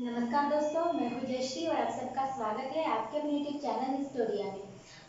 नमस्कार दोस्तों, मैं हूं जयश्री और आप सबका स्वागत है आपके अपने यूट्यूब चैनल हिस्टोरिया में।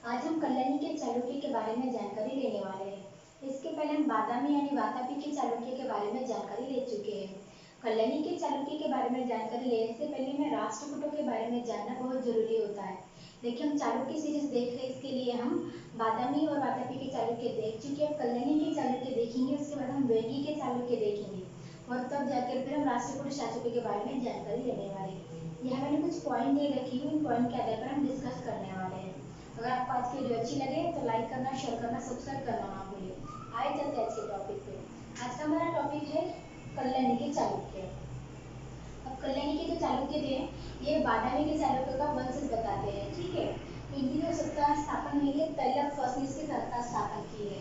आज हम कल्याणी के चालुक्य के बारे में जानकारी लेने वाले हैं। इसके पहले हम बादामी यानी वातापी के चालुक्य के बारे में जानकारी ले चुके हैं। कल्याणी के चालुक्य के बारे में जानकारी लेने से पहले हमें राष्ट्रकूटों के बारे में जानना बहुत जरूरी होता है। देखिए, हम चालुक्य सीरीज देख रहे हैं, इसके लिए हम बादामी और वातापी के चालुक्य देख चुके हैं। कल्याणी के चालुक्य देखेंगे, उसके बाद हम वेंगी के चालुक्य देखेंगे और तब जाकर फिर हम राष्ट्रकूट शासकों के बारे में जानकारी लेने वाले हैं। यहाँ मैंने कुछ पॉइंट दे रखी हूँ, इन पॉइंट के आधार पर हम डिस्कस करने वाले हैं। अगर आपको आज की वीडियो अच्छी लगे तो लाइक करना, शेयर करना, सब्सक्राइब करना ना भूलिए। आए चलते हैं आज के टॉपिक पे। आज का हमारा टॉपिक है कल्याणी के चालुक्य। अब कल्याणी के जो चालुक्य थे, ये बादामी के चालुक्य का वंशज बताते हैं, ठीक है। तो इनकी जो सत्ता स्थापन हुई है, तैलप फर्स्ट ने इसकी सत्ता स्थापन की है।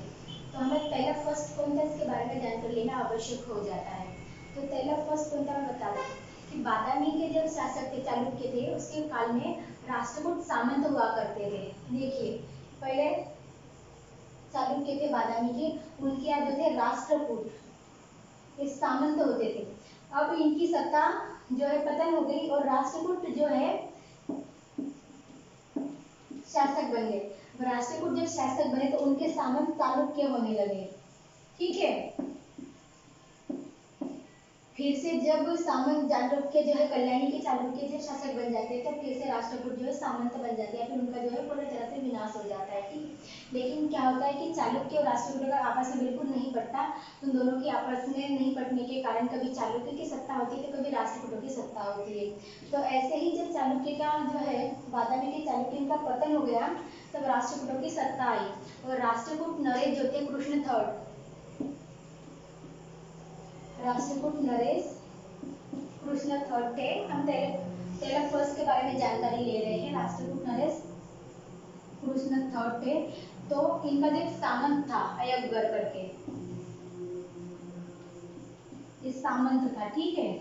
तो हमें तैलप फर्स्ट कौन था इसके बारे में जानकारी लेना आवश्यक हो जाता है। तो तैलप फर्स्ट कौन था मैं बता दूं कि बादामी के जब शासक थे, चालुक्य थे, उसके काल में राष्ट्रकूट सामंत हुआ करते थे। देखिए, पहले चालुक्य थे बादामी के, उनके यहाँ जो थे राष्ट्रकूट ये सामंत होते थे। अब इनकी सत्ता जो है पतन हो गई और राष्ट्रकूट जो है शासक बन गए। राष्ट्रकूट जब शासक बने तो उनके सामंत चालुक्य होने लगे, ठीक है। फिर से जब सामंत चालुक्य जो है कल्याणी के चालुक्य जब शासक बन जाते हैं, तब फिर से राष्ट्रकूट जो है सामंत बन जाते हैं, फिर उनका जो है पूरी तरह से विनाश हो जाता है, ठीक। लेकिन क्या होता है कि चालुक्य और राष्ट्रकूट अगर आपस में बिल्कुल नहीं पटता, तो दोनों की आपस में नहीं पटने के कारण कभी चालुक्य की सत्ता होती है तो कभी राष्ट्रकूटों की सत्ता होती है। तो ऐसे ही जब चालुक्य का जो है बादामी के चालुक्य का पतन हो गया, तब राष्ट्रकूटों की सत्ता आई और राष्ट्रकूट नरेश जो थे कृष्ण थर्ड, राष्ट्रकूट नरेश कृष्ण थर्ड थे। हम तेलक फर्स्ट के बारे में जानकारी ले रहे हैं। राष्ट्रकूट नरेश कृष्ण थर्ड थे। तो इनका जो सामंत था अयगगर करके, ये सामंत था, ठीक है।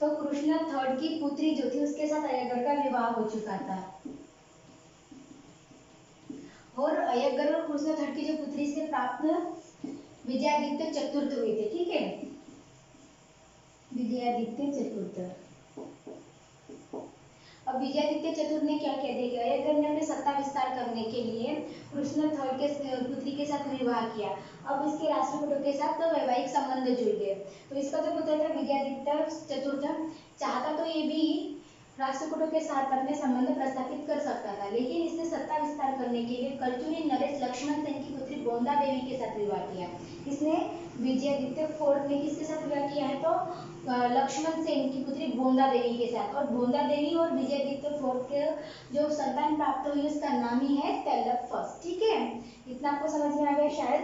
तो कृष्ण थर्ड की पुत्री जो थी उसके साथ अयगगर का विवाह हो चुका था और अयगगर और कृष्ण थर्ड की जो पुत्री से प्राप्त विजयादित्य चतुर्थ हुए थे, ठीक है। विजयादित्य चतुर्थ। अब विजयादित्य चतुर्थ ने क्या कह दिया, अयगगर ने अपने सत्ता विस्तार करने के लिए कृष्ण थर्ड के पुत्री के साथ विवाह किया। अब इसके राष्ट्रकूटों के साथ तो वैवाहिक संबंध जुड़ गए। तो इसका जो पुत्र था विजयादित्य चतुर्थ चाहता तो ये भी राष्ट्रकूटों के साथ अपने संबंध प्रस्थापित कर सकता था, लेकिन इसने सत्ता विस्तार करने के लिए कलचुरी नरेश लक्ष्मण सेन की पुत्री गोंदा देवी के साथ विवाह किया। इसने विजयादित्य फोर्थ ने किसके साथ विवाह किया है, तो लक्ष्मण सेन की पुत्री गोंदा देवी के साथ। और गोंदा देवी और विजयादित्य फोर्थ के जो संतान प्राप्त हुई उसका नाम ही है तैलप फर्स्ट, ठीक है। इतना आपको समझ में आ गया शायद।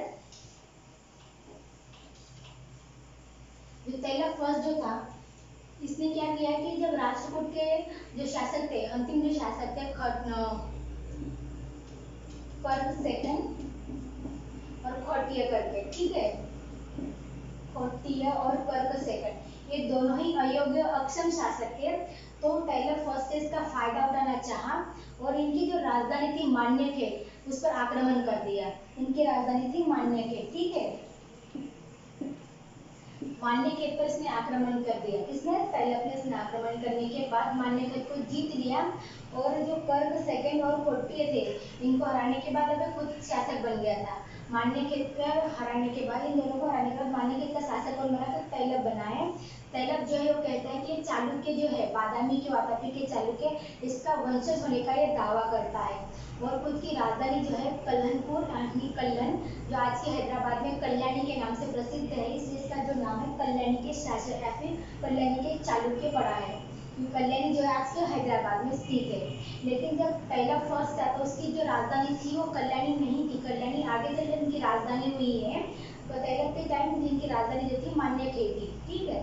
जो तैलप फर्स्ट जो था, इसने क्या किया कि जब राष्ट्रकूट के जो शासक थे, अंतिम जो शासक थे कर्क सेकंड और खौटिय करके, ठीक है। खौटिय और कर्क सेकंड ये दोनों ही अयोग्य अक्षम शासक थे। तो तैलप फर्स्ट से इसका फायदा उठाना चाहा और इनकी जो राजधानी थी मान्यखेत उस पर आक्रमण कर दिया। इनकी राजधानी थी मान्यखेत, ठीक है। मान्यखेत पर इसने आक्रमण कर दिया। किसने? तैलप ने। इसने आक्रमण करने के बाद मान्यखेत को जीत लिया और जो कर्क सेकंड और खौटिय थे, इनको हराने के बाद अब खुद शासक बन गया था। मान्यखेत को हराने के बाद, इन दोनों को हराने के बाद मान्यखेत का शासक कौन बना? तो तैलप बना है। तैलप जो है वो कहता है कि चालुक्य जो है बादामी के वातापी के चालुक्य, इसका वंशज होने का ये दावा करता है और खुद की राजधानी जो है कल्हनपुर यानी कल्लन, जो आज के हैदराबाद में कल्याणी के नाम से प्रसिद्ध है, इसलिए इसका जो नाम है कल्याणी के शासक या फिर कल्याणी के चालुक्य पड़ा है। कल्याणी जो है आज के हैदराबाद में स्थित है। लेकिन जब तैलप फर्स्ट था तो उसकी जो राजधानी थी वो कल्याणी नहीं थी। कल्याणी आगे चल इनकी राजधानी हुई है। तो तैलप के टाइम जिनकी राजधानी जो थी मान्यखेत थी, ठीक है।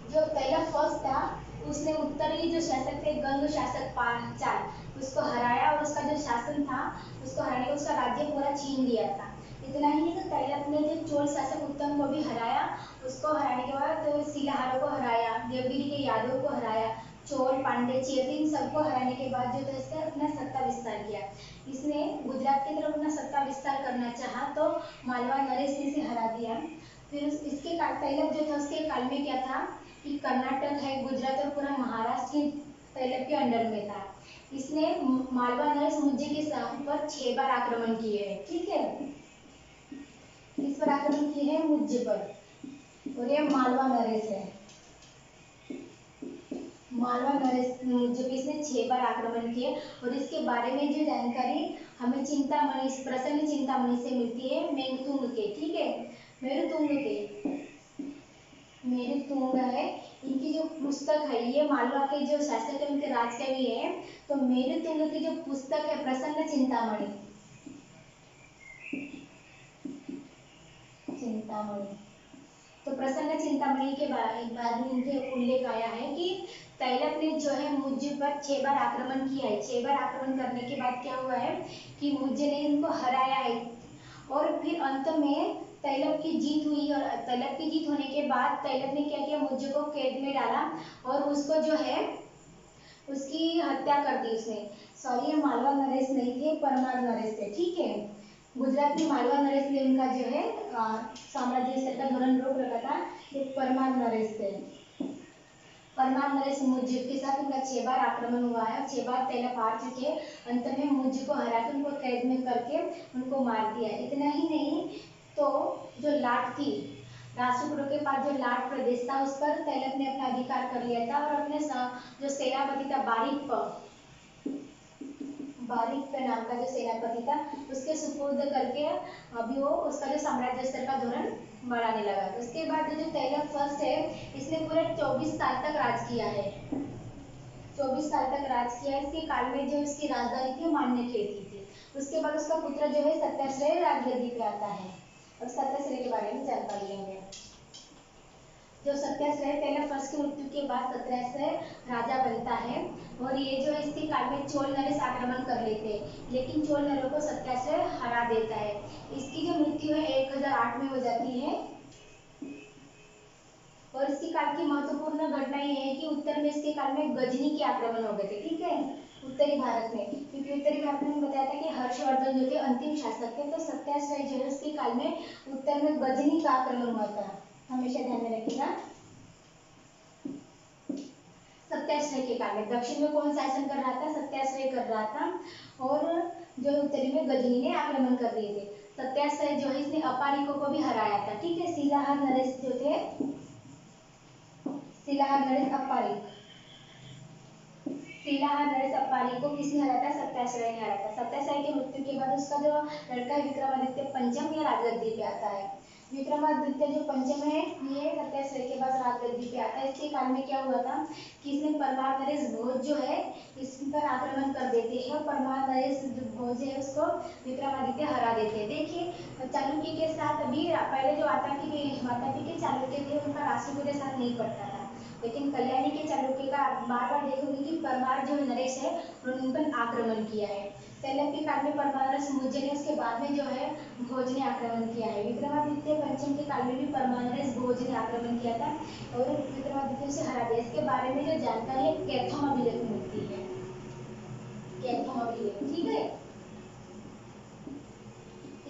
जो तैलप फर्स्ट था उसने उत्तरी जो शासक थे गंग शासक पांचाल उसको हराया और उसका जो शासन था उसको हराने का उसका राज्य पूरा छीन लिया था। इतना ही नहीं, तो तैलप ने जो चोल शासक उत्तम को भी हराया। उसको हराने के बाद तो शिलाहारों को हराया, देवगिरी के यादव को हराया, चोल पांडे चेर इन सबको हराने के बाद जो था इसने अपना सत्ता विस्तार किया। इसने गुजरात की तरफ अपना सत्ता विस्तार करना चाहा तो मालवा नरेश ने इसे हरा दिया। फिर इसके काल तैलप जो था उसके काल में क्या था कि कर्नाटक है, गुजरात और पूरा महाराष्ट्र की तैलप के अंडर में था। इसने मालवा नरेश मुझे के ऊपर 6 बार आक्रमण किए हैं। ठीक है, इस पर आक्रमण किए हैं मुझे पर, और ये मालवा नरेश है। मालवा नरेश मुझे पे इसने 6 बार आक्रमण किए। और इसके बारे में जो जानकारी हमें चिंतामणि, प्रसन्न चिंतामणि से मिलती है, मेरुतुंग के। ठीक है, मेरुतुंग के, मेरुतुंग है इनकी जो पुस्तक है, ये मालवा के जो शासक है उनके राजकवि है। तो मेरुतुंग की जो पुस्तक है प्रसन्न चिंतामणि, चिंतामणि, तो प्रसन्न चिंतामणि के बाद में इनके उल्लेख आया है कि तैलप ने जो है मुझ पर 6 बार आक्रमण किया है। 6 बार आक्रमण करने के बाद क्या हुआ है कि मुझ ने इनको हराया है, और फिर अंत में तैलप की जीत हुई। और तैलप की जीत होने के बाद तैलप ने क्या किया, मुझ को कैद में डाला और उसको जो है उसकी हत्या कर दी उसने। सॉरी, ये मालवा नरेश नहीं थे, परमार नरेश थे। ठीक है, गुजरात में मालवा नरेश ने उनका जो है साम्राज्य स्तर का धोरण रोक रखा था। ये परमार नरेश थे। परमार नरेश मुझ के साथ उनका 6 बार आक्रमण हुआ है। 6 बार तैलप हार चुके। अंत में मुझ को हरा के उनको कैद में करके उनको मार दिया। इतना ही नहीं, तो जो लाट थी, राष्ट्रकूटों के पास जो लाट प्रदेश था उस पर तैलप ने अपना अधिकार कर लिया था, और अपने जो सेनापति था बारिक नाम का जो सेनापति था उसके सुपुर्द करके अभी वो उसका जो साम्राज्य स्तर का धोरण बढ़ाने लगा। उसके बाद जो तैलप फर्स्ट है, इसने पूरे 24 साल तक राज किया है। 24 साल तक राज किया। इसके काल में जो इसकी राजधानी थी मान्यखेड़ी थी। उसके बाद उसका पुत्र जो है सत्याश्रय राजगद्दी पे आता है। अब सत्याश्रय के बारे में जानकारी लेंगे। जो सत्याश्रय तैलप फर्स्ट की मृत्यु के बाद सत्याश्रय राजा बनता है, और ये जो इसके काल में चोल नरेश आक्रमण कर लेते हैं, लेकिन चोल नरों को सत्याश्रय हरा देता है। इसकी जो मृत्यु है 1008 में हो जाती है। और इसके काल की महत्वपूर्ण घटना यह है कि उत्तर में इसके काल में गजनी के आक्रमण हो गए थे। ठीक है, उत्तरी भारत में, क्योंकि उत्तरी भारत में बताया था कि हर्षवर्धन जो थे अंतिम शासक थे, तो सत्याश्रय जो है उसके काल में उत्तर में गजनी का आक्रमण हुआ था। हमेशा ध्यान में रखिएगा। सत्याश्रय के काल में दक्षिण में कौन शासन कर रहा था, सत्याश्रय कर रहा था, और जो उत्तरी में गजनी ने आक्रमण कर दिए थे। सत्याश्रय जो है इसने अपारिकों को भी हराया था। ठीक है, शिलाहार नरेश जो थे, शिलाहार नरेश अपारिक, शिलाहार नरेश अपारिक को किसने हराया था, सत्याश्रय ने हराया था। सत्याश्रय की मृत्यु के बाद उसका जो लड़का विक्रमादित्य पंचम या राजगद्दी पे आता है। विक्रमादित्य जो पंचम है ये सत्याश्रय के बाद राजगद्दी पे आता है। इसके काल में क्या हुआ था कि इसने परमार नरेश भोज जो है इस पर आक्रमण कर देते हैं, और परमार नरेश जो भोज है उसको विक्रमादित्य हरा देते हैं। देखिए, चालुक्य के साथ अभी पहले जो वातापी के चालुक्य थे उनका राष्ट्रकूट के साथ नहीं पड़ता था, लेकिन कल्याणी के चालुक्य का बार बार देखोगे कि परमार जो नरेश है उन्होंने उन पर आक्रमण किया है। तैलप के काल में परमार नरेश मुझे ने, उसके बाद में जो है भोज ने आक्रमण किया है। विक्रमादित्य पंचम के काल में भी परमार नरेश भोज ने आक्रमण किया था और विक्रमादित्य से हरा दिया। इसके बारे में जो जानकारी है कैथम अभिलेख में मिलती है, कैथम अभिलेख। ठीक है,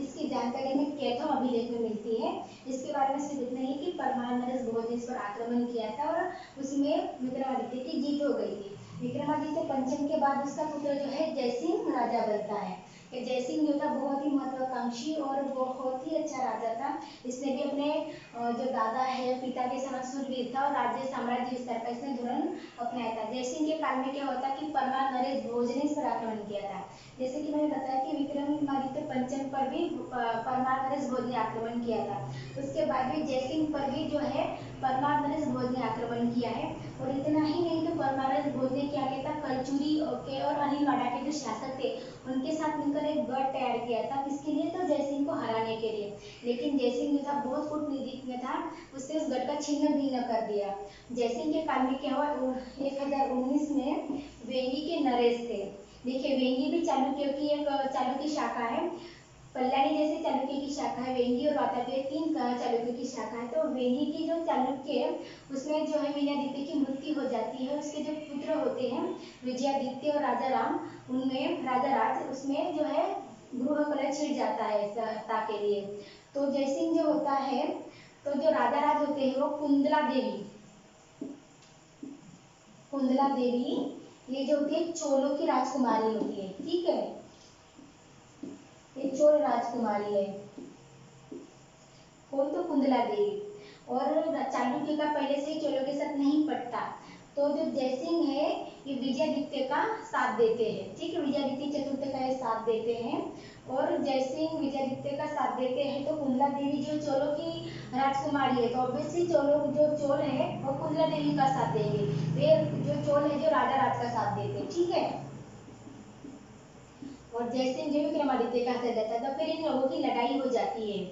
इसकी जानकारी में कैथम अभिलेख में मिलती है। इसके बारे में सिर्फ इतना ही कि परमार नरेश भोज ने इस पर आक्रमण किया था और उसमें विक्रमादित्य की जीत हो गई थी। विक्रमादित्य पंचम के बाद उसका पुत्र जो है जयसिंह राजा बनता है। जयसिंह जो था बहुत ही महत्वाकांक्षी और बहुत ही अच्छा राजा था। इसने भी अपने जो दादा है पिता के समान शूरवीर था और राज्य साम्राज्य विस्तार का इसने धोरण अपनाया था। जयसिंह के काल में क्या होता कि परमार नरेश भोज ने इस पर आक्रमण किया था। जैसे कि मैंने बताया कि विक्रमादित्य पंचम पर भी परमार नरेश भोज ने आक्रमण किया था। उसके बाद भी जयसिंह पर भी जो है परमार नरेश भोज ने आक्रमण किया है। और इतना ही नहीं, तो परमार नरेश भोज ने क्या किया था, कलचुरी के और अनिलवाड़ा के जो शासक थे उनके साथ मिलकर एक गढ़ तैयार किया था। किसके लिए, तो जयसिंह को हराने के लिए। लेकिन जयसिंह जो था बहुत कूटनीतिज्ञ था, उसने उस गढ़ का छिन्न भिन्न कर दिया। जयसिंह के काल में क्या हुआ, 1019 में वेंगी के नरेश थे। देखिए, वेंगी भी चालुक्य की एक चालुक्य शाखा है। कल्याणी जैसे चालुक्य की शाखा है, वेंगी और वातापी 3 चालुक्य की शाखा है। तो वेंगी की जो चालुक्य है उसमें जो है विजयादित्य की मृत्यु हो जाती है। उसके जो पुत्र होते हैं विजयादित्य और राजा राम, उनमें राजा राज उसमें जो है गृह कलह छिड़ जाता है सत्ता के लिए। तो जयसिंह जो होता है, तो जो राजा राज होते हैं वो कुंदला देवी, कुंदला देवी, ये जो होती है चोलों की राजकुमारी होती है, ठीक है, ये चोल राजकुमारी है, कौन तो कुंदला देवी। और चालुक्य का पहले से ही चोलों के साथ नहीं पटता, तो जो जयसिंह है ये विजयादित्य का साथ देते हैं, ठीक है, विजयादित्य चतुर्थ का ये साथ देते हैं। और जयसिंह विजयादित्य का साथ देते हैं तो कुंदला देवी जो चोलों की राजकुमारी है, तो ऑब्वियसली चोलों जो चोल है वो कुंदला देवी का साथ देंगे, वे जो चोल है जो राजा राज का साथ देते हैं, ठीक है। और जयसिंह जो विक्रमादित्य का साथ देता है, तो फिर इन लोगों की लड़ाई हो जाती है।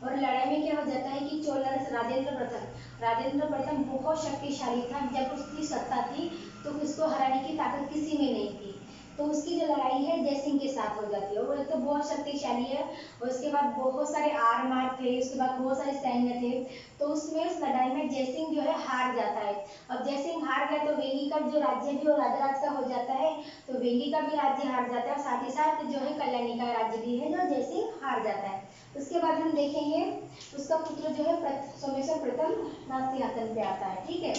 और लड़ाई में क्या हो जाता है कि चोल राजेंद्र प्रथम बहुत शक्तिशाली था, जब उसकी सत्ता थी तो उसको हराने की ताकत किसी में नहीं थी, तो उसकी जो लड़ाई है जयसिंह के साथ हो जाती है। वो तो बहुत शक्तिशाली है, और उसके बाद बहुत सारे आर मार थे, उसके बाद बहुत सारे सैन्य थे, तो उसमें उस लड़ाई में जयसिंह जो है हार जाता है। अब जयसिंह हार गया तो वेंगी का जो राज्य भी वो राजा राज का हो जाता है, तो वेंगी का भी राज्य हार जाता है, और साथ ही साथ जो है कल्याणी का राज्य भी है जो जयसिंह हार जाता है। उसके बाद हम देखेंगे उसका पुत्र जो है सोमेश्वर प्रथम राज सिंहासन पे आता है, ठीक है।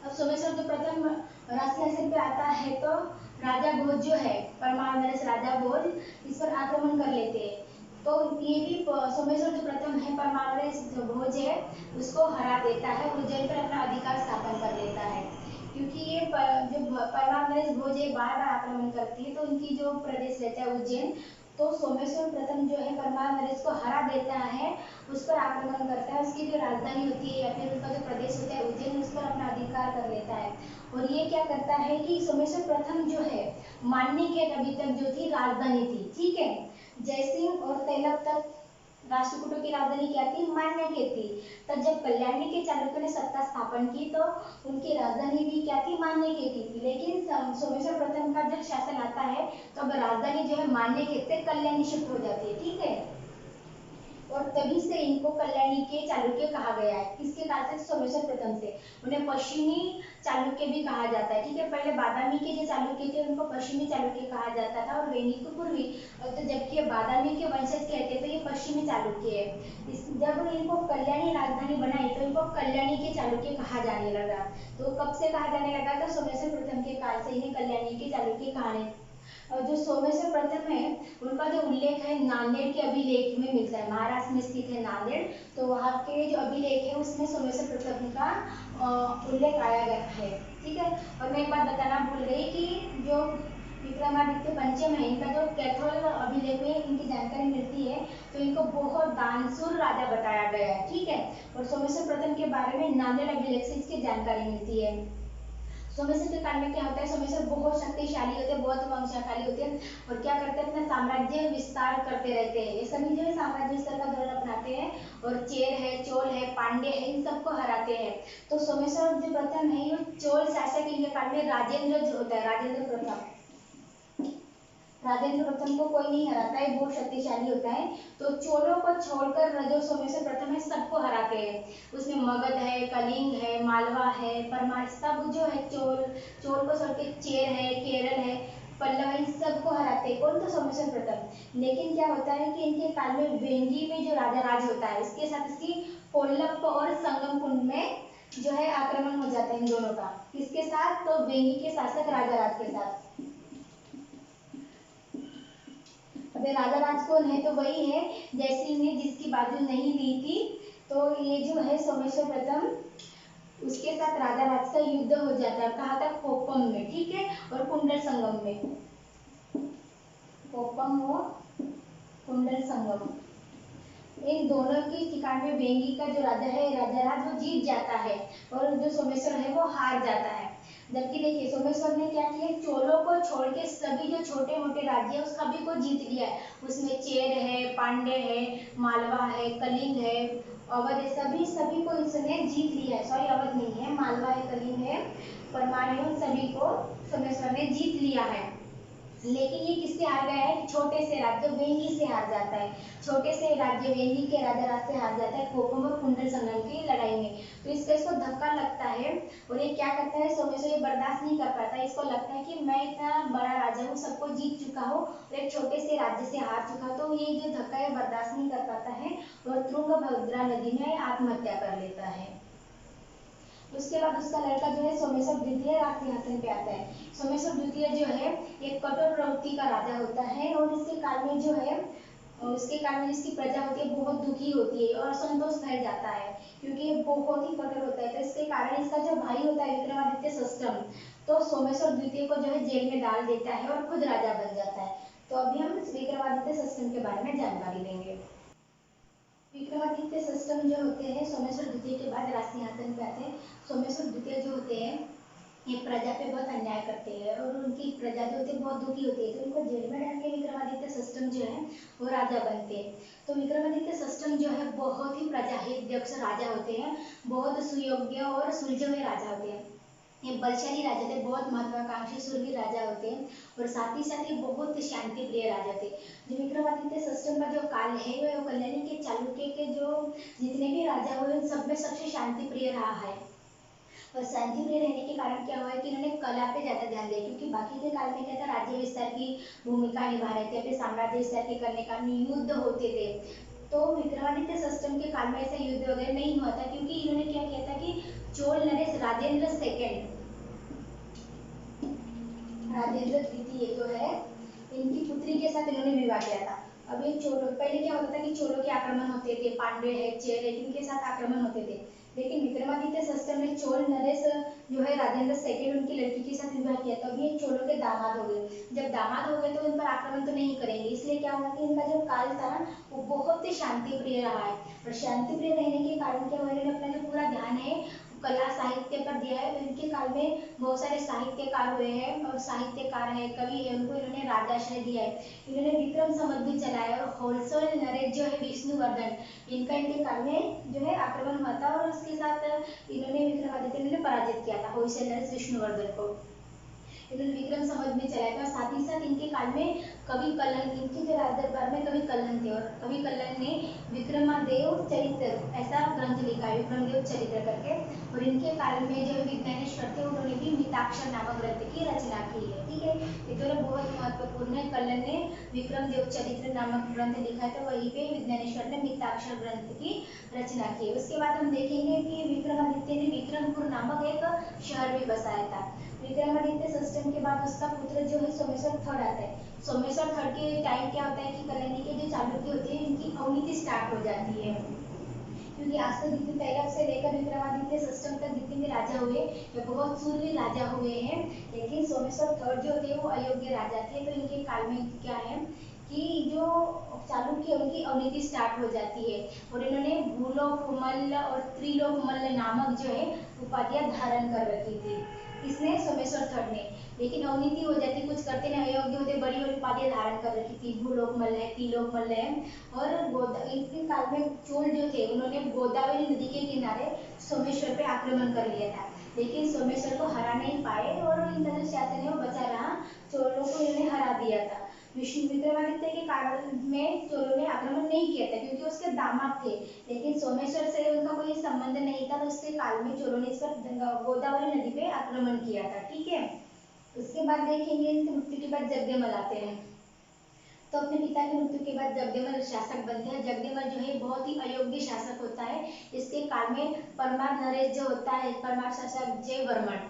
अब सोमेश्वर जो प्रथम राज सिंहासन पे आता है तो राजा भोज जो है, परमार नरेश राजा भोज इस पर आक्रमण कर लेते हैं, तो ये भी सोमेश्वर जो प्रथम है परमार नरेश जो भोज है उसको हरा देता है, उज्जैन पर अपना अधिकार स्थापन कर लेता है। क्योंकि ये जो परमार नरेश भोज है बार बार आक्रमण करती है, तो उनकी जो प्रदेश रहता है उज्जैन, तो सोमेश्वर प्रथम जो है परमार नरेश को हरा देता है, उस पर आक्रमण करता है, उसकी जो राजधानी होती है या फिर उसका जो प्रदेश होता है उज्जैन, उस पर अपना अधिकार कर लेता है। और ये क्या करता है कि सोमेश्वर प्रथम जो है मान्यखेत अभी तक जो थी राजधानी थी, ठीक है, जयसिंह और तैलप तक राष्ट्रकूटों की राजधानी क्या थी, मान्यखेत थी। तब जब कल्याणी के चालुक्यों ने सत्ता स्थापन की तो उनकी राजधानी भी क्या थी, मान्यखेत थी, लेकिन सोमेश्वर प्रथम का जब शासन आता है तो अब राजधानी जो है मान्यखेत से कल्याणी शिफ्ट हो जाती है, ठीक है। और तभी से इनको कल्याणी के चालुक्य कहा गया है, किसके काल से, सोमेश्वर प्रथम से। उन्हें पश्चिमी चालुक्य भी कहा जाता है, ठीक है, पहले बादामी के जो चालुक्य थे उनको पश्चिमी चालुक्य कहा जाता था, और वेंगी को पूर्वी, तो जबकि बादामी के वंशज कहते तो ये पश्चिमी चालुक्य है। जब इनको कल्याणी राजधानी बनाई तो इनको कल्याणी के चालुक्य कहा जाने लगा। तो कब से कहा जाने लगा, तो सोमेश्वर प्रथम के काल से इन्हें कल्याणी के चालुक्य कहा। और जो सोमेश्वर प्रथम है उनका जो उल्लेख है नांदेड़ के अभिलेख में मिलता है, महाराष्ट्र में स्थित है नांदेड़, तो वहाँ के जो अभिलेख है उसमें सोमेश्वर प्रथम का उल्लेख आया गया है, ठीक है। और मैं एक बात बताना भूल गई कि जो विक्रमादित्य पंचम है इनका जो कैथोल अभिलेख में इनकी जानकारी मिलती है, तो इनको बहुत दानशूर राजा बताया गया है, ठीक है। और सोमेश्वर प्रथम के बारे में नांदेड़ अभिलेख से इसकी जानकारी मिलती है। सोमेश्वर के काल में क्या होता है, सोमेश्वर बहुत शक्तिशाली होते हैं, बहुत वंशशाली होते हैं, और क्या करते हैं, अपना साम्राज्य विस्तार करते रहते हैं। ये सभी जो है साम्राज्य विस्तार का धोरण अपनाते हैं, और चेर है, चोल है, पांड्य है, इन सबको हराते हैं। तो सोमेश्वर जो प्रथम है ये चोल शासक, इनके काल में राजेंद्र जो होता है, राजेंद्र प्रथम, राजेंद्र प्रथम को कोई नहीं हराता है, बहुत शक्तिशाली होता है। तो चोलों को छोड़कर जो सोमेश्वर प्रथम है सबको हराते हैं, उसमें मगध है, कलिंग है, मालवा है, परमार, सब जो है चोल को छोड़ के चेर है, केरल है, पल्लव है, इन सबको हराते हैं, कौन, तो सोमेश्वर प्रथम। लेकिन क्या होता है कि इनके काल में वेंगी में जो राजा राज होता है इसके साथ इसकी कोल्लप और संगम कुंड में जो है आक्रमण हो जाता है इन दोनों का, किसके साथ, तो वेंगी के शासक राजा राज के साथ। अब राजा राज कौन है, तो वही है जयसिंह ने जिसकी बाजू नहीं ली थी, तो ये जो है सोमेश्वर प्रथम, उसके साथ राजा राज का युद्ध हो जाता है, कहा था कोप्पम में, ठीक है, और कुंडल संगम में, कोप्पम और कुंडल संगम, इन दोनों की ठिकान में वेंगी का जो राजा है राजा राज वो जीत जाता है, और जो सोमेश्वर है वो हार जाता है। जबकि देखिए सोमेश्वर ने क्या किया, चोलों को छोड़ के सभी जो छोटे मोटे राज्य है उस सभी को जीत लिया है, उसमें चेर है, पांड्य है, मालवा है, कलिंग है, अवध है, सभी को इसने जीत लिया है, सॉरी अवध नहीं है, मालवा है, कलिंग है, परमार है, उन सभी को सोमेश्वर ने जीत लिया है। लेकिन ये किससे हार गया है, छोटे से राज्य वेंगी से हार जाता है, छोटे से राज्य वेंगी के राजा राज से हार जाता है कोप्पम और कुंडल संगम की लड़ाई में। तो इसको धक्का लगता है, और ये क्या करता है, सोमेश्वर ये बर्दाश्त नहीं कर पाता, इसको लगता है कि मैं इतना बड़ा राजा हूँ, सबको जीत चुका हूँ और एक छोटे से राज्य से हार चुका, तो ये जो धक्का है बर्दाश्त नहीं कर पाता है और तुंगभद्रा नदी में आत्महत्या कर लेता है। उसके बाद उसका लड़का जो है सोमेश्वर द्वितीय राज सिंहासन पे आता है। सोमेश्वर द्वितीय जो है एक कठोर प्रवृत्ति का राजा होता है और इसके काल में जो है उसके काल में जिसकी प्रजा होती है बहुत दुखी होती है और असंतोष फैल जाता है क्योंकि ये बहुत ही कठोर होता है। तो इसके कारण इसका जो भाई होता है विक्रमादित्य षष्ठम, तो सोमेश्वर द्वितीय को जो है जेल में डाल देता है और खुद राजा बन जाता है। तो अभी हम विक्रमादित्य षष्ठम के बारे में जानकारी लेंगे। विक्रमादित्य षष्ठम जो होते हैं सोमेश्वर द्वितीय के बाद राज सिंहासन पे आते हैं। सोमेश्वर द्वितीय जो होते हैं ये प्रजा पे बहुत अन्याय करते हैं और उनकी प्रजा जो होती है बहुत दुखी होती है, तो उनको जेल में डाल के विक्रमादित्य षष्ठम जो है वो राजा बनते हैं। तो विक्रमादित्य षष्ठम जो है बहुत ही प्रजाहितैषी राजा होते हैं, बहुत सुयोग्य और सुलझे हुए राजा होते हैं। ये बलशाली राजा थे, बहुत महत्वाकांक्षी शूरवीर राजा होते हैं और साथ ही बहुत शांति प्रिय राजा थे। जो विक्रमादित्य षष्ठम का जो काल है वो कल्याणी के चालुक्य के जो जितने भी राजा हुए उन सब में सबसे शांति प्रिय रहा है। और शांति प्रिय रहने के कारण क्या हुआ है कि इन्होंने कला पे ज्यादा ध्यान दिया, क्योंकि बाकी के काल में क्या था, राज्य विस्तार की भूमिका निभा रहे थे, अपने साम्राज्य विस्तार के करने का युद्ध होते थे। तो विक्रमादित्य षष्ठम के काल में ऐसा युद्ध वगैरह नहीं हुआ था, क्योंकि इन्होंने क्या किया था कि चोल नरेश राजेंद्र सेकेंड, राजेंद्र द्वितीय जो है इनकी पुत्री के साथ इन्होंने विवाह किया था। अब ये चोलों, पहले क्या होता था कि चोलों के आक्रमण होते थे, पांड्य है, चेर है, इनके साथ आक्रमण होते थे। लेकिन विक्रमादित्य षष्ठम में चोल नरेश जो है राजेंद्र सेकेंड उनकी लड़की के साथ विवाह किया, तब ये चोलों के दामाद हो गए। जब दामाद हो गए तो इन पर आक्रमण तो नहीं करेंगे, इसलिए क्या हुआ कि इनका जो काल था वो बहुत ही शांति प्रिय रहा है। और शांति प्रिय रहने के कारण क्या हुआ, इन्होंने अपना जो पूरा ध्यान है कला साहित्य पर दिया है। तो इनके काल में बहुत सारे साहित्यकार हुए हैं और साहित्यकार है, कवि है, उनको इन्होंने राजाश्रय दिया है। इन्होंने विक्रम संवत भी चलाया और होलसेल नरेश जो है विष्णुवर्धन, इनका इनके काल में जो है आक्रमण हुआ था और उसके साथ इन्होंने विक्रमादित्य ने पराजित किया था होलसेल नरेश विष्णुवर्धन को। इन्होंने विक्रम संवत में चलाया था। साथ ही साथ इनके काल में कवि कल्हण, इनके जो राज दरबार में कवि कल्हण थे और कवि कल्हण ने विक्रमादेव चरित्र ऐसा ग्रंथ लिखा है, विक्रमदेव चरित्र करके। और इनके काल में जो विज्ञानेश्वर थे उन्होंने भी मिताक्षर नामक ग्रंथ की रचना की है। ठीक है, ये दोनों बहुत महत्वपूर्ण है। कल्हण ने विक्रमदेव चरित्र नामक ग्रंथ लिखा है, तो वहीं पे विज्ञानेश्वर ने मिताक्षर ग्रंथ की रचना की है। उसके बाद हम देखेंगे कि विक्रमादित्य ने विक्रमपुर नामक एक शहर भी बसाया था। विक्रमादित्य षष्ठम के बाद उसका पुत्र जो है सोमेश्वर थर्ड आता है। सोमेश्वर थर्ड के टाइम क्या होता है कि कल्याणी के जो चालुक्य होते हैं इनकी अवनीति स्टार्ट हो जाती है, क्योंकि आज तक जितने तैलक से लेकर विक्रमादित्य षष्ठम तक जितने भी राजा हुए वे बहुत सूरवीर राजा हुए हैं। लेकिन सोमेश्वर थर्ड जो थे वो अयोग्य राजा थे, तो इनके काल में क्या है कि जो चालुक्य उनकी अवनीति स्टार्ट हो जाती है और इन्होंने भूलोकमल्ल और त्रिलोकमल्ल नामक जो है उपाधियां धारण कर रखी थी। इसने सोमेश्वर थर्ड ने, लेकिन अवनीति हो जाती, कुछ करते नहीं, अयोग्य होते, बड़ी बड़ी उपाधियां धारण कर रखी थी, भूलोकमल्ल है, त्रिलोकमल्ल है। और इनके काल में चोल जो थे उन्होंने गोदावरी नदी के किनारे सोमेश्वर पे आक्रमण कर लिया था, लेकिन सोमेश्वर को हरा नहीं पाए और इनका जो शासन है वो बचा रहा, चोलों को इन्होंने हरा दिया था। विक्रमादित्य के काल में चोलों ने आक्रमण नहीं किया था क्योंकि उसके दामाद थे, लेकिन सोमेश्वर से उनका कोई संबंध नहीं था, तो उसके काल में चोलों ने इस पर गोदावरी नदी पे आक्रमण किया था। ठीक है, उसके बाद देखेंगे इनकी मृत्यु के बाद जगदेमल आते हैं। तो अपने पिता की मृत्यु के बाद जगदेमल शासक बनते हैं। जगदेमल जो है बहुत ही अयोग्य शासक होता है। इसके काल में परमार नरेश जो होता है, परमार शासक जयवर्मन,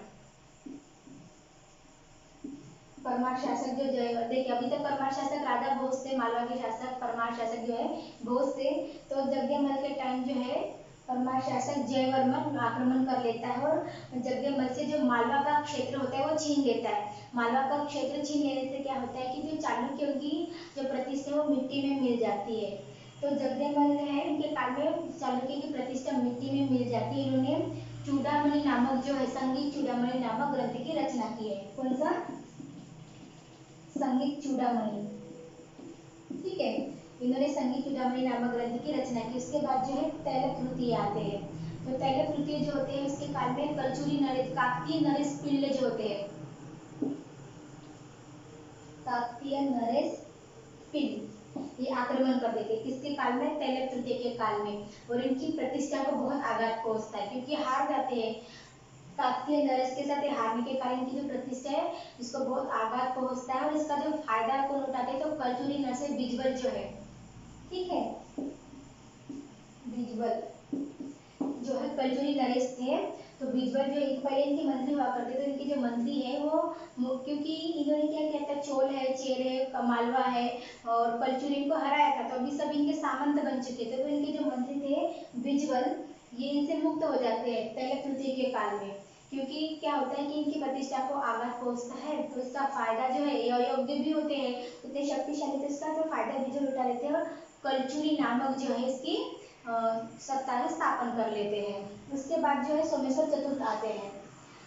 परमार शासक जो जय, देखिए अभी तक परमार शासक राजा भोज थे, मालवा के शासक परमार शासक जो है भोज थे। तो जगदेमल के टाइम जो है परमार शासक जयवर्मन आक्रमण कर लेता है और जगदेमल से जो मालवा का क्षेत्र होता है वो छीन लेता है। मालवा का क्षेत्र छीन लेने से क्या होता है कि जो चालुक्यों की जो प्रतिष्ठा वो मिट्टी में मिल जाती है। तो जगदेमल है इनके काल में चालुक्य की प्रतिष्ठा मिट्टी में मिल जाती है। इन्होंने चूड़ामणि नामक जो है संगीत चूड़ामणि नामक ग्रंथ की रचना की है। कौन सा? संगीत चूड़ामणि। ठीक है, इन्होंने संगीत चूड़ामणि नामक ग्रंथ की रचना की। उसके बाद जो है तैलक तृतीय आते हैं। तो तैलक तृतीय जो होते हैं उसके काल में कलचुरी नरेश, काकतीय नरेश पिल्ले जो होते हैं, काकतीय नरेश पिल ये आक्रमण कर देते हैं। किसके काल में? तैलक तृतीय के काल में। और इनकी प्रतिष्ठा को बहुत आघात पहुंचता है क्योंकि हार जाते हैं। काकतीय नरेश के साथ हारने के कारण की जो प्रतिष्ठा है इसको बहुत आघात पहुंचता है और इसका जो फायदा कौन उठाते हैं? तो कलचुरी नरसिंह बीजबल जो है, ठीक है, बीजबल जो है कलचुरी नरेश थे, तो बीजबल जो पहले इनके मंत्री हुआ करते, तो इनके जो मंत्री है वो क्योंकि इन्होंने क्या किया था, चोल है, चेर है, मालवा है और कलचुरी इनको हराया था, तो अभी सब इनके सामंत बन चुके थे। तो इनके जो मंत्री थे बीजबल, ये इनसे मुक्त हो जाते हैं तैलक तृतीय के काल में, क्योंकि क्या होता है कि इनकी प्रतिष्ठा को आघात पहुंचता है, तो इसका फायदा जो है, अयोग्य भी होते हैं इतने शक्तिशाली, तो इसका जो फायदा बीजल उठा लेते हैं और कलचुरी नामक जो है इसकी सत्ता में स्थापन कर लेते हैं। उसके बाद जो है सोमेश्वर चतुर्थ आते हैं।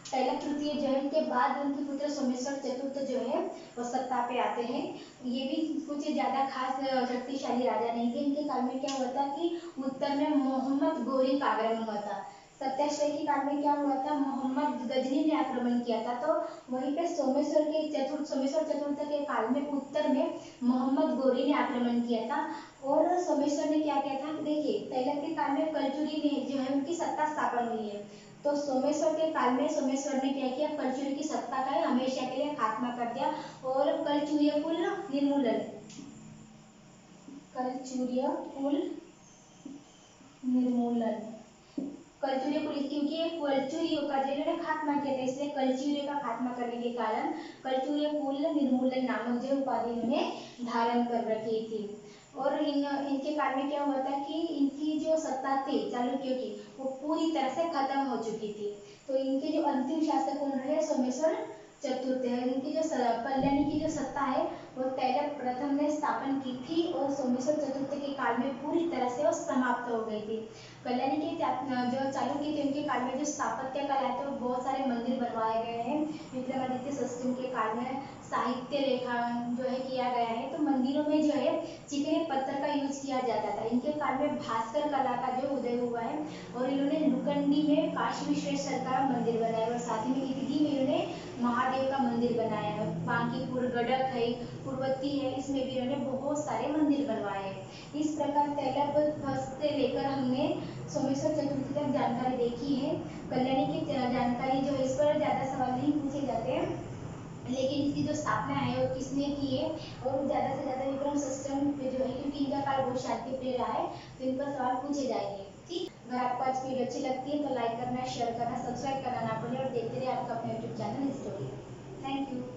तैलक तृतीय जो है इनके बाद उनके पुत्र सोमेश्वर चतुर्थ जो है वो सत्ता पे आते हैं। ये भी कुछ ज्यादा खास शक्तिशाली राजा नहीं थे। इनके काल में क्या हुआ था कि उत्तर में मोहम्मद गोरी का आगमन हुआ था। सत्याश्रय के काल में क्या हुआ था, मोहम्मद गजनी ने आक्रमण किया था, तो वहीं पे सोमेश्वर चतुर्थ के काल में उत्तर में मोहम्मद गोरी ने आक्रमण किया था। और सोमेश्वर ने क्या किया था, देखिए तैलक के काल में कलचुरी ने जो है उनकी सत्ता स्थापन हुई है, तो सोमेश्वर के काल में सोमेश्वर ने क्या किया, कलचुरी की सत्ता का हमेशा के लिए खात्मा कर दिया और कलचुर्य कुल निर्मूलन, कलचुर्य कुल निर्मूलन, कलचुर्य कुल, क्योंकि ये कलचुर्यों का जो इन्होंने खात्मा किया था, इसलिए कलचुर्य का खात्मा करने के कारण कलचुर्य कुल निर्मूलन नामक जो उपाधि इन्होंने धारण कर रखी थी। और इनके काल में क्या हुआ था कि इनकी जो सत्ता थी चालुक्यों की वो पूरी तरह से खत्म हो चुकी थी। तो इनके जो अंतिम शासक कौन रहे, सोमेश्वर चतुर्थ है। इनकी जो कल्याणी की जो सत्ता है वो तैलक प्रथम ने स्थापन की थी और सोमेश्वर चतुर्थ के काल में पूरी तरह से वो समाप्त हो गई थी। कल्याणी के जो चालुक्य थे उनके काल में जो स्थापत्य कला है तो बहुत सारे मंदिर बनवाए गए हैं। विक्रमादित्य षष्ठी के काल में साहित्य लेखन जो है किया गया है, तो मंदिरों में जो है चिकने पत्थर का यूज किया जाता था। इनके काल में भास्कर कला का जो उदय हुआ है और इन्होंने लुकंडी में काशी विश्वेश्वर का मंदिर बनाया और साथ ही में इटगी में इन्होंने महादेव का मंदिर बनाया है। बांकीपुर गडक है, पूर्वती है, इसमें भी इन्होंने बहुत सारे मंदिर बनवाए हैं। इस प्रकार तैलक से लेकर हमने सोमेश्वर चतुर्थी तक जानकारी देखी है। कल्याणी की जानकारी जो इस पर ज्यादा सवाल नहीं पूछे जाते हैं, लेकिन इसकी जो स्थापना है वो किसने की है और ज्यादा से ज्यादा विक्रम सिस्टम पे जो है, क्योंकि इनका काल बहुत शांतिप्रिय रहा है, तो इन पर सवाल पूछे जाएंगे। ठीक, अगर आपको आज वीडियो अच्छी लगती है तो लाइक करना, शेयर करना, सब्सक्राइब करना ना भूलें और देखते रहिए आपका अपना YouTube channel story. Thank you.